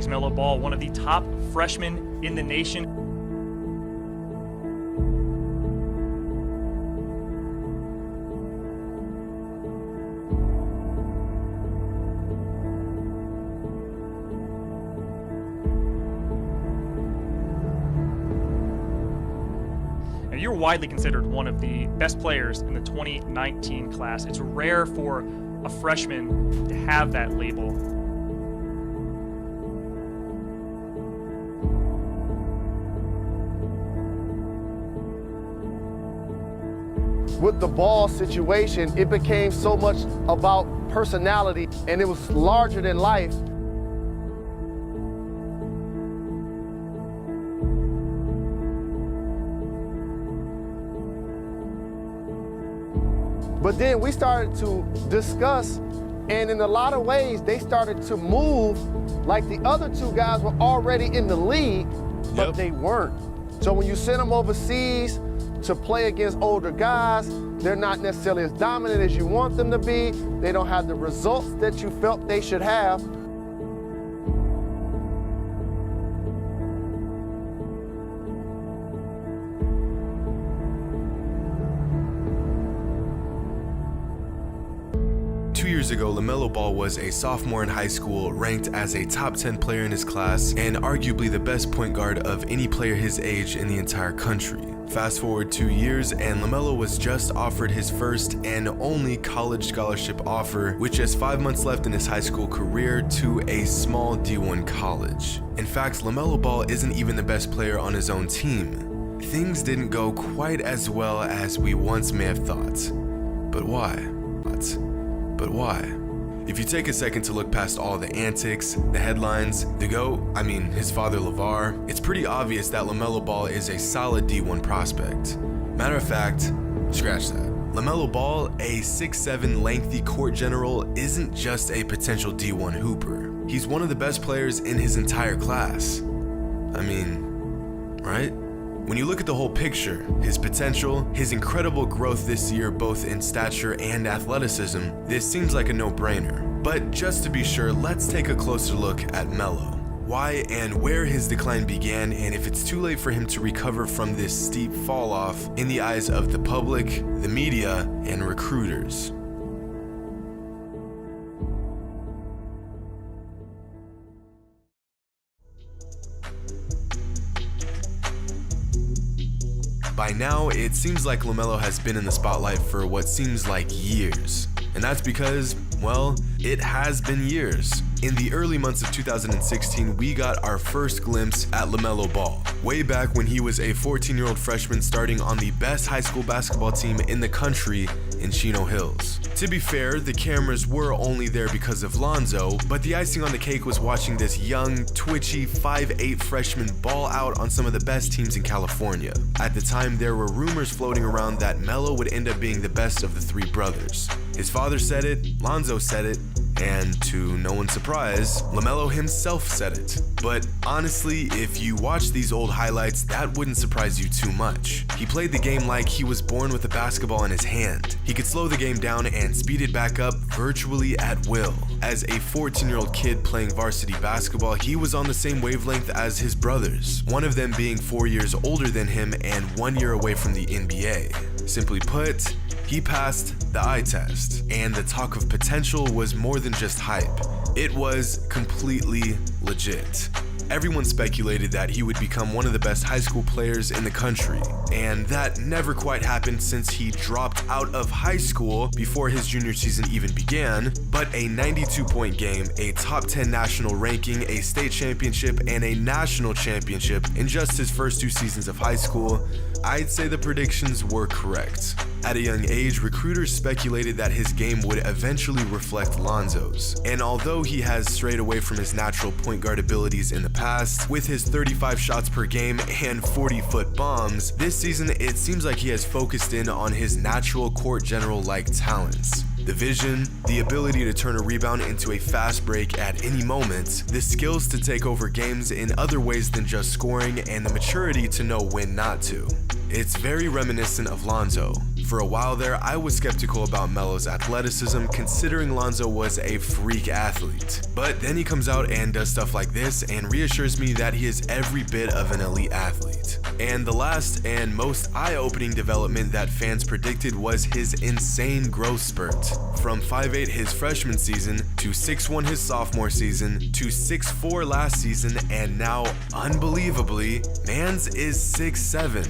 He's Lamelo Ball, one of the top freshmen in the nation. You're widely considered one of the best players in the 2019 class. It's rare for a freshman to have that label. With the Ball situation, it became so much about personality, and it was larger than life. But then we started to discuss, and in a lot of ways, they started to move like the other two guys were already in the league, but they weren't. So when you send them overseas to play against older guys, they're not necessarily as dominant as you want them to be. They don't have the results that you felt they should have. 2 years ago, Lamelo Ball was a sophomore in high school, ranked as a top 10 player in his class, and arguably the best point guard of any player his age in the entire country. Fast forward 2 years, and Lamelo was just offered his first and only college scholarship offer, with just 5 months left in his high school career, to a small D1 college. In fact, Lamelo Ball isn't even the best player on his own team. Things didn't go quite as well as we once may have thought. But why? But why? If you take a second to look past all the antics, the headlines, the GOAT, his father LeVar, it's pretty obvious that Lamelo Ball is a solid D1 prospect. Matter of fact, scratch that. Lamelo Ball, a 6'7" lengthy court general, isn't just a potential D1 hooper. He's one of the best players in his entire class. Right? When you look at the whole picture, his potential, his incredible growth this year both in stature and athleticism, this seems like a no-brainer. But just to be sure, let's take a closer look at Melo. Why and where his decline began, and if it's too late for him to recover from this steep fall off in the eyes of the public, the media, and recruiters. By now, it seems like Lamelo has been in the spotlight for what seems like years. And that's because, well, it has been years. In the early months of 2016, we got our first glimpse at Lamelo Ball, way back when he was a 14-year-old freshman starting on the best high school basketball team in the country in Chino Hills. To be fair, the cameras were only there because of Lonzo, but the icing on the cake was watching this young, twitchy 5'8" freshman ball out on some of the best teams in California. At the time, there were rumors floating around that Melo would end up being the best of the three brothers. His father said it, Lonzo said it, and to no one's surprise, Lamelo himself said it. But honestly, if you watch these old highlights, that wouldn't surprise you too much. He played the game like he was born with a basketball in his hand. He could slow the game down and speed it back up virtually at will. As a 14-year-old kid playing varsity basketball, he was on the same wavelength as his brothers, one of them being 4 years older than him and 1 year away from the NBA. Simply put, he passed the eye test, and the talk of potential was more than just hype. It was completely legit. Everyone speculated that he would become one of the best high school players in the country, and that never quite happened since he dropped out of high school before his junior season even began. But a 92-point game, a top 10 national ranking, a state championship, and a national championship in just his first 2 seasons of high school, I'd say the predictions were correct. At a young age, recruiters speculated that his game would eventually reflect Lonzo's. And although he has strayed away from his natural point guard abilities in the past, with his 35 shots per game and 40-foot bombs, this season it seems like he has focused in on his natural court general-like talents. The vision, the ability to turn a rebound into a fast break at any moment, the skills to take over games in other ways than just scoring, and the maturity to know when not to. It's very reminiscent of Lonzo, For a while there, I was skeptical about Melo's athleticism, considering Lonzo was a freak athlete. But then he comes out and does stuff like this and reassures me that he is every bit of an elite athlete. And the last and most eye-opening development that fans predicted was his insane growth spurt. From 5'8" his freshman season, to 6'1" his sophomore season, to 6'4" last season, and now, unbelievably, mans is 6'7".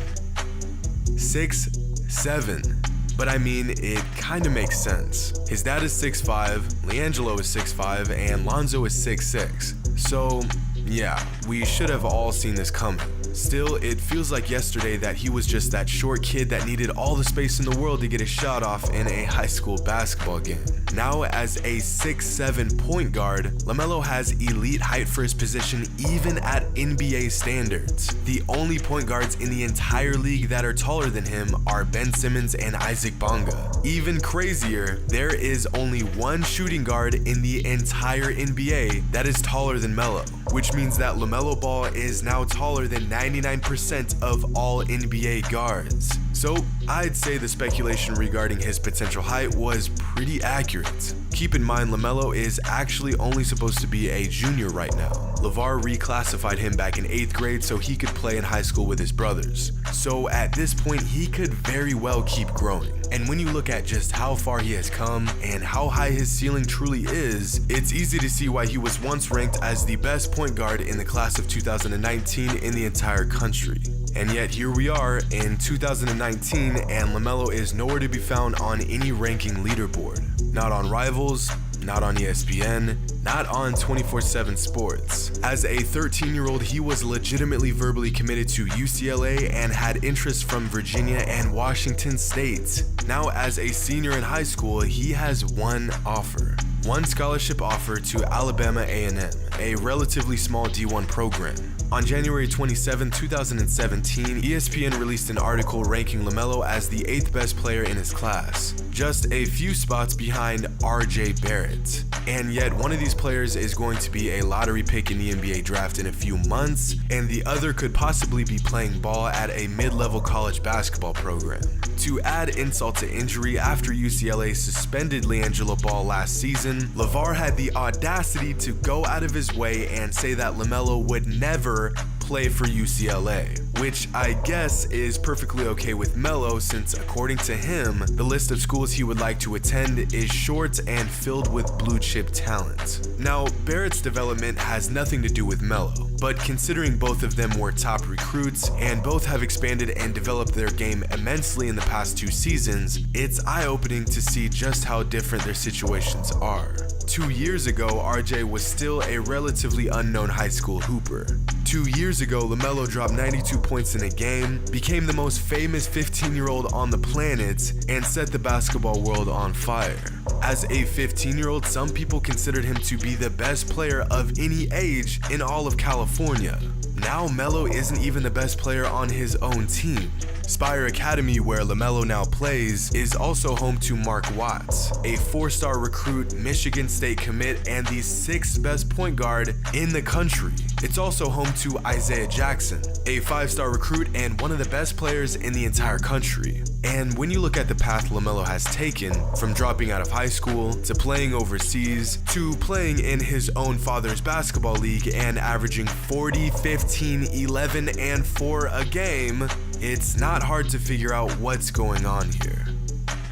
6'7". But I mean, it kinda makes sense. His dad is 6'5", LiAngelo is 6'5", and Lonzo is 6'6". So, yeah, we should have all seen this coming. Still, it feels like yesterday that he was just that short kid that needed all the space in the world to get his shot off in a high school basketball game. Now, as a 6'7" point guard, Lamelo has elite height for his position even at NBA standards. The only point guards in the entire league that are taller than him are Ben Simmons and Isaac Bonga. Even crazier, there is only one shooting guard in the entire NBA that is taller than Melo, which means that LaMelo Ball is now taller than 99% of all NBA guards. So I'd say the speculation regarding his potential height was pretty accurate. Keep in mind, Lamelo is actually only supposed to be a junior right now. LeVar reclassified him back in 8th grade so he could play in high school with his brothers. So at this point, he could very well keep growing. And when you look at just how far he has come and how high his ceiling truly is, it's easy to see why he was once ranked as the best point guard in the class of 2019 in the entire country. And yet here we are in 2019 and Lamelo is nowhere to be found on any ranking leaderboard. Not on Rivals, not on ESPN, not on 24/7 Sports. As a 13-year-old, he was legitimately verbally committed to UCLA and had interest from Virginia and Washington State. Now, as a senior in high school, he has one offer. One scholarship offer to Alabama A&M, a relatively small D1 program. On January 27, 2017, ESPN released an article ranking Lamelo as the 8th best player in his class, just a few spots behind RJ Barrett. And yet one of these players is going to be a lottery pick in the NBA draft in a few months, and the other could possibly be playing ball at a mid-level college basketball program. To add insult to injury, after UCLA suspended LiAngelo Ball last season, LeVar had the audacity to go out of his way and say that Lamelo would never play for UCLA, which I guess is perfectly okay with Melo since according to him, the list of schools he would like to attend is short and filled with blue chip talent. Now, Barrett's development has nothing to do with Melo, but considering both of them were top recruits and both have expanded and developed their game immensely in the past 2 seasons, it's eye-opening to see just how different their situations are. 2 years ago, RJ was still a relatively unknown high school hooper. 2 years ago, Lamelo dropped 92 points in a game, became the most famous 15-year-old on the planet, and set the basketball world on fire. As a 15-year-old, some people considered him to be the best player of any age in all of California. Now Melo isn't even the best player on his own team. Spire Academy, where Lamelo now plays, is also home to Mark Watts, a 4-star recruit, Michigan State commit, and the 6th best point guard in the country. It's also home to Isaiah Jackson, a 5-star recruit and one of the best players in the entire country. And when you look at the path Lamelo has taken, from dropping out of high school, to playing overseas, to playing in his own father's basketball league and averaging 40, 15, 11, and 4 a game, it's not hard to figure out what's going on here.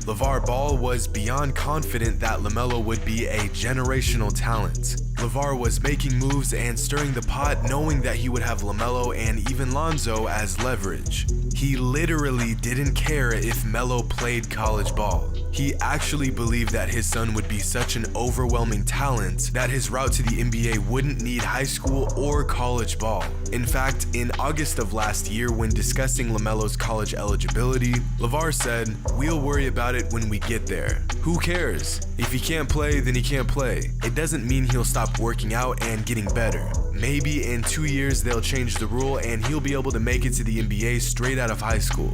LeVar Ball was beyond confident that Lamelo would be a generational talent. LeVar was making moves and stirring the pot knowing that he would have Lamelo and even Lonzo as leverage. He literally didn't care if Melo played college ball. He actually believed that his son would be such an overwhelming talent that his route to the NBA wouldn't need high school or college ball. In fact, in August of last year, when discussing Lamelo's college eligibility, LeVar said, "We'll worry about it when we get there. Who cares? If he can't play, then he can't play. It doesn't mean he'll stop working out and getting better. Maybe in 2 years they'll change the rule and he'll be able to make it to the NBA straight out of high school."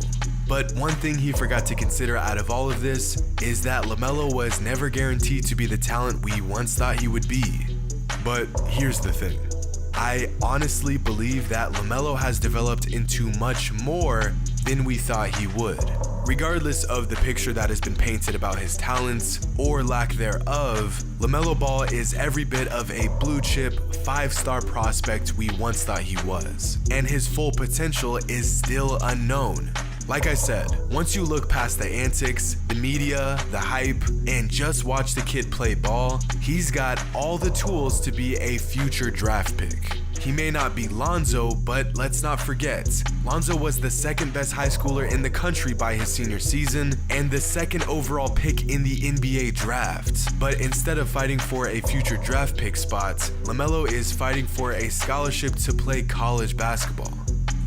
But one thing he forgot to consider out of all of this is that Lamelo was never guaranteed to be the talent we once thought he would be. But here's the thing. I honestly believe that Lamelo has developed into much more than we thought he would. Regardless of the picture that has been painted about his talents or lack thereof, Lamelo Ball is every bit of a blue chip, 5-star prospect we once thought he was, and his full potential is still unknown. Like I said, once you look past the antics, the media, the hype, and just watch the kid play ball, he's got all the tools to be a future draft pick. He may not be Lonzo, but let's not forget, Lonzo was the second best high schooler in the country by his senior season and the second overall pick in the NBA draft. But instead of fighting for a future draft pick spot, Lamelo is fighting for a scholarship to play college basketball.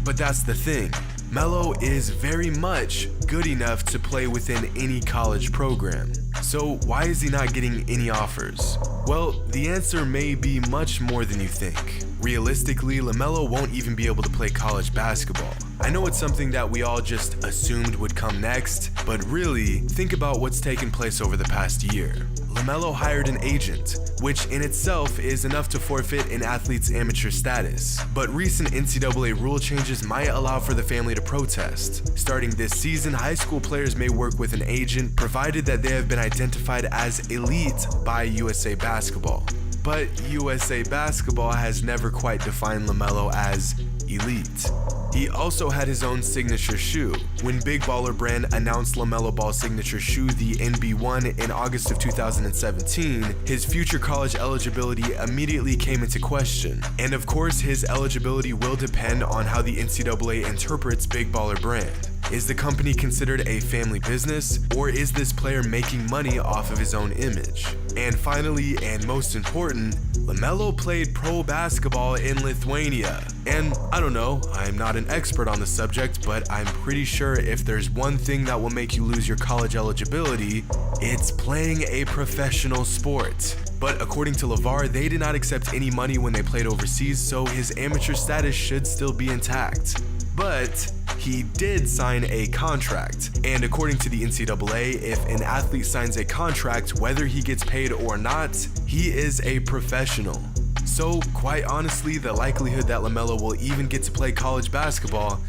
But that's the thing. Melo is very much good enough to play within any college program. So why is he not getting any offers? Well, the answer may be much more than you think. Realistically, Lamelo won't even be able to play college basketball. I know it's something that we all just assumed would come next, but really, think about what's taken place over the past year. Lamelo hired an agent, which in itself is enough to forfeit an athlete's amateur status. But recent NCAA rule changes might allow for the family to protest. Starting this season, high school players may work with an agent provided that they have been identified as elite by USA Basketball. But USA Basketball has never quite defined Lamelo as elite. He also had his own signature shoe. When Big Baller Brand announced Lamelo Ball's signature shoe, the NB1, in August of 2017, his future college eligibility immediately came into question. And of course, his eligibility will depend on how the NCAA interprets Big Baller Brand. Is the company considered a family business, or is this player making money off of his own image? And finally, and most important, Lamelo played pro basketball in Lithuania. And I don't know, I'm not an expert on the subject, but I'm pretty sure if there's one thing that will make you lose your college eligibility, it's playing a professional sport. But according to LeVar, they did not accept any money when they played overseas, so his amateur status should still be intact. But he did sign a contract, and according to the NCAA, if an athlete signs a contract, whether he gets paid or not, he is a professional. So quite honestly, the likelihood that Lamelo will even get to play college basketball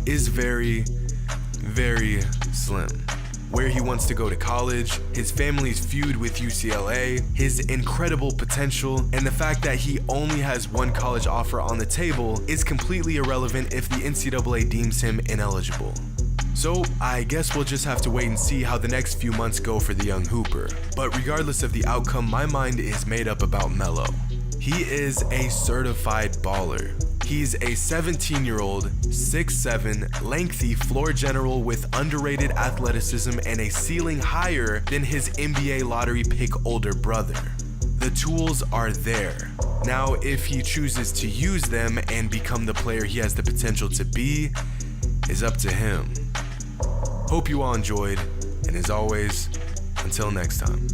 is very, very slim. Where he wants to go to college, his family's feud with UCLA, his incredible potential, and the fact that he only has one college offer on the table is completely irrelevant if the NCAA deems him ineligible. So I guess we'll just have to wait and see how the next few months go for the young hooper. But regardless of the outcome, my mind is made up about Melo. He is a certified baller. He's a 17-year-old, 6'7", lengthy floor general with underrated athleticism and a ceiling higher than his NBA lottery pick older brother. The tools are there. Now, if he chooses to use them and become the player he has the potential to be, is up to him. Hope you all enjoyed, and as always, until next time.